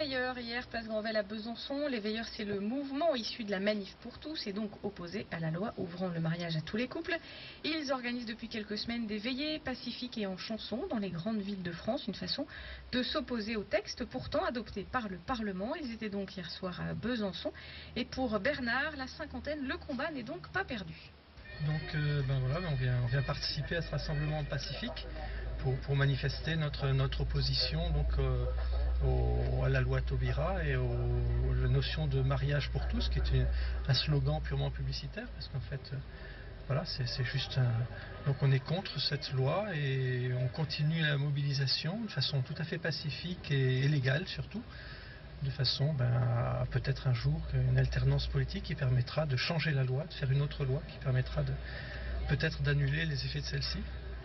Veilleurs, hier, place Granvelle à Besançon. Les Veilleurs, c'est le mouvement issu de la Manif pour tous et donc opposé à la loi ouvrant le mariage à tous les couples. Ils organisent depuis quelques semaines des veillées pacifiques et en chanson dans les grandes villes de France, une façon de s'opposer au texte pourtant adopté par le Parlement. Ils étaient donc hier soir à Besançon et pour Bernard, la cinquantaine, le combat n'est donc pas perdu. Donc voilà, on vient participer à ce rassemblement pacifique pour manifester notre opposition donc, à la loi Taubira et la notion de mariage pour tous, qui est un slogan purement publicitaire, parce qu'en fait, voilà, c'est juste donc on est contre cette loi et on continue la mobilisation de façon tout à fait pacifique et légale surtout, de façon à peut-être un jour une alternance politique qui permettra de changer la loi, de faire une autre loi qui permettra peut-être d'annuler les effets de celle-ci.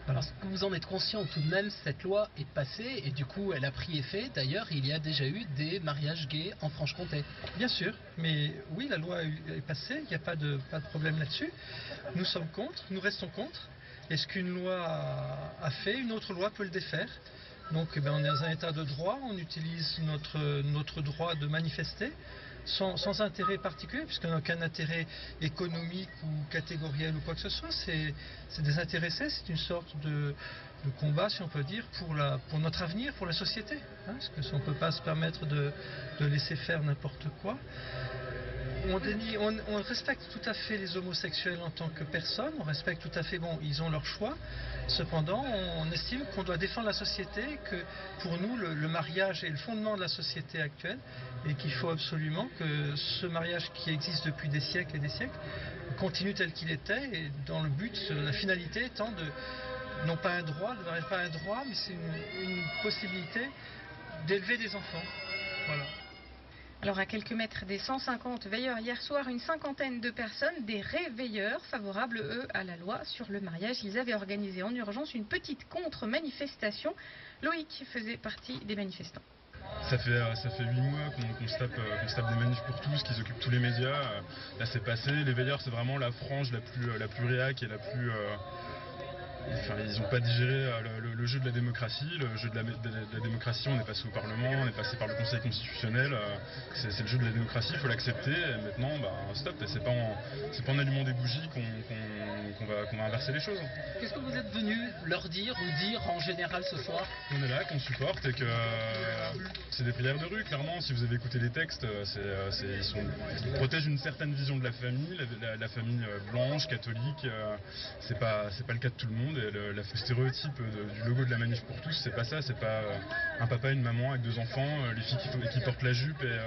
Voilà. Parce que vous en êtes conscient tout de même, cette loi est passée et du coup elle a pris effet. D'ailleurs, il y a déjà eu des mariages gays en Franche-Comté. Bien sûr, mais oui, la loi est passée, il n'y a pas de problème là-dessus. Nous sommes contre, nous restons contre. Et ce qu'une loi a fait, une autre loi peut le défaire. Donc on est dans un état de droit, on utilise notre droit de manifester sans intérêt particulier, puisqu'on n'a aucun intérêt économique ou catégoriel ou quoi que ce soit. C'est désintéressé, c'est une sorte de combat, si on peut dire, pour notre avenir, pour la société. Parce que on ne peut pas se permettre de laisser faire n'importe quoi. On respecte tout à fait les homosexuels en tant que personnes, on respecte tout à fait, ils ont leur choix. Cependant, on estime qu'on doit défendre la société, que pour nous, le mariage est le fondement de la société actuelle et qu'il faut absolument que ce mariage qui existe depuis des siècles et des siècles continue tel qu'il était, et dans le but, la finalité étant non pas un droit, pas un droit, mais c'est une possibilité d'élever des enfants. Voilà. Alors à quelques mètres des 150 veilleurs hier soir, une cinquantaine de personnes, des réveilleurs favorables, eux, à la loi sur le mariage. Ils avaient organisé en urgence une petite contre-manifestation. Loïc faisait partie des manifestants. Ça fait 8 mois qu'on se tape des manifs pour tous, qu'ils occupent tous les médias. Là c'est passé, les veilleurs c'est vraiment la frange la plus réac et la plus... Enfin, ils n'ont pas digéré le jeu de la démocratie. Le jeu de la démocratie, on est passé au Parlement, on est passé par le Conseil constitutionnel. C'est le jeu de la démocratie, il faut l'accepter. Et maintenant, stop. C'est pas en allumant des bougies qu'on va inverser les choses. Qu'est-ce que vous êtes venu leur dire ou dire en général ce soir? On est là, qu'on supporte et que c'est des prières de rue, clairement. Si vous avez écouté les textes, ils protègent une certaine vision de la famille, la famille blanche, catholique. C'est pas le cas de tout le monde. Et le stéréotype du logo de la Manif pour tous, c'est pas ça, c'est pas un papa et une maman avec 2 enfants, les filles qui portent la jupe et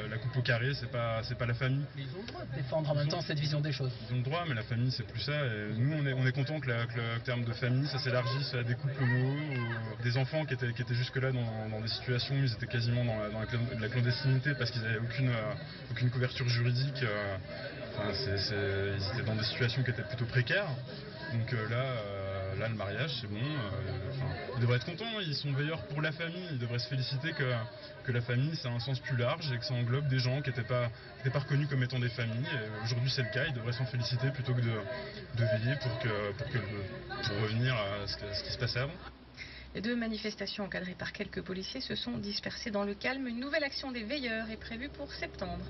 la coupe au carré, c'est pas la famille. Mais ils ont le droit de défendre en même temps cette vision des choses. Ils ont le droit, mais la famille c'est plus ça. Et nous on est content que le terme de famille ça s'élargisse à des couples homo, des enfants qui étaient jusque-là dans des situations où ils étaient quasiment dans la clandestinité parce qu'ils n'avaient aucune couverture juridique. Ils étaient dans des situations qui étaient plutôt précaires. Donc là, le mariage, c'est bon. Ils devraient être contents, ils sont veilleurs pour la famille. Ils devraient se féliciter que la famille, ça a un sens plus large et que ça englobe des gens qui n'étaient pas reconnus comme étant des familles. Et aujourd'hui, c'est le cas. Ils devraient s'en féliciter plutôt que de veiller pour revenir à ce qui se passait avant. Les 2 manifestations encadrées par quelques policiers se sont dispersées dans le calme. Une nouvelle action des veilleurs est prévue pour septembre.